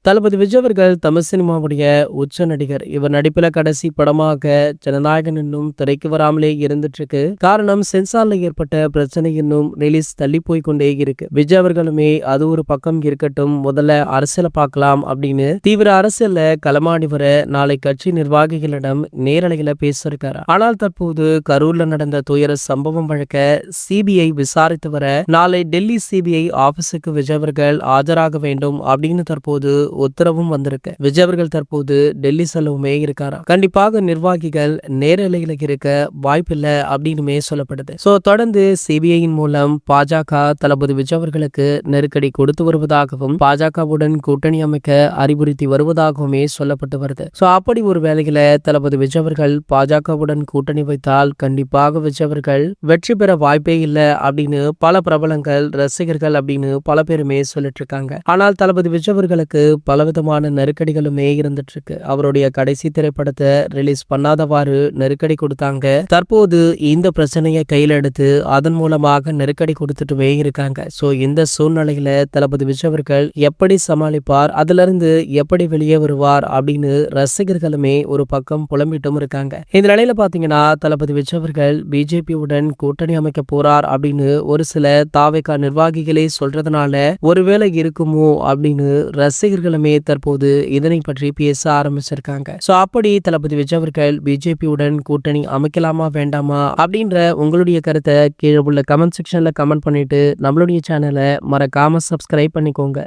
தளபதி விஜய் அவர்கள் தமிழ் சினிமாவுடைய உச்ச நடிகர். இவர் நடிப்புல கடைசி படமாக ஜனநாயகன் இன்னும் திரைக்கு வராமலே இருந்துட்டு இருக்கு. காரணம் சென்சார்ல ஏற்பட்ட பிரச்சனை இன்னும் ரிலீஸ் தள்ளி போய் கொண்டே இருக்கு. விஜய் அவர்களுமே அது ஒரு பக்கம் இருக்கட்டும், முதல்ல அரசியல பார்க்கலாம் அப்படின்னு தீவிர அரசியல்ல களமாடி வர நாளை கட்சி நிர்வாகிகளிடம் நேரலையில பேசியிருக்காரு. ஆனால் தற்போது கரூர்ல நடந்த துயர சம்பவம் வழக்க சிபிஐ விசாரித்து வர நாளை டெல்லி சிபிஐ ஆபீஸுக்கு விஜய் அவர்கள் ஆஜராக வேண்டும் அப்படின்னு தற்போது உத்தரவும் வந்திருக்கு. விஜய் அவர்கள் தற்போது டெல்லி செல்லவுமே இருக்காரா. கண்டிப்பாக நிர்வாகிகள் நேரலையில இருக்க வாய்ப்பில்லை அப்படின்னுமே சொல்லப்படுது. தொடர்ந்து சிபிஐயின் மூலம் பாஜக தளபதி விஜய் அவர்களுக்கு நெருக்கடி கொடுத்து வருவதாகவும் பாஜகவுடன் கூட்டணி அமைக்க அறிவுறுத்தி வருவதாகவுமே சொல்லப்பட்டு வருது. அப்படி ஒரு வேளையில தளபதி விஜய் அவர்கள் பாஜகவுடன் கூட்டணி வைத்தால் கண்டிப்பாக விஜய் அவர்கள் வெற்றி பெற வாய்ப்பே இல்லை அப்படின்னு பல பிரபலங்கள், ரசிகர்கள் அப்படின்னு பல பேருமே சொல்லிட்டு இருக்காங்க. ஆனால் தளபதி விஜய் அவர்களுக்கு பலவிதமான நெருக்கடிகளுமே இருந்துட்டு இருக்கு. அவருடைய கடைசி திரைப்படத்தை ரிலீஸ் பண்ணாதவாறு நெருக்கடி கொடுத்தாங்க. தற்போது இந்த பிரச்சனையை கையில எடுத்து அதன் மூலமாக நெருக்கடி கொடுத்துட்டுமே இருக்காங்க. இந்த சூழ்நிலையில தளபதி விஜய் அவர்கள் எப்படி சமாளிப்பார், அதுல இருந்து எப்படி வெளியே வருவார் அப்படின்னு ரசிகர்களுமே ஒரு பக்கம் புலம்பிட்டும் இருக்காங்க. இந்த நிலையில பாத்தீங்கன்னா தளபதி விஜய் அவர்கள் பிஜேபியுடன் கூட்டணி அமைக்க போறார் அப்படின்னு ஒரு சில தாவேகா நிர்வாகிகளே சொல்றதுனால ஒருவேளை இருக்குமோ அப்படின்னு ரசிகர்களுமே தற்போது இதனை பற்றி பேச ஆரம்பிச்சிருக்காங்க. அப்படி தளபதி விஜய் அவர்கள் பிஜேபியுடன் கூட்டணி அமைக்கலாமா வேண்டாமா அப்படின்ற உங்களுடைய கருத்தை கீழே உள்ள கமெண்ட் செக்ஷன்ல கமெண்ட் பண்ணிட்டு நம்மளுடைய சேனலை மறக்காம சப்ஸ்கிரைப் பண்ணிக்கோங்க.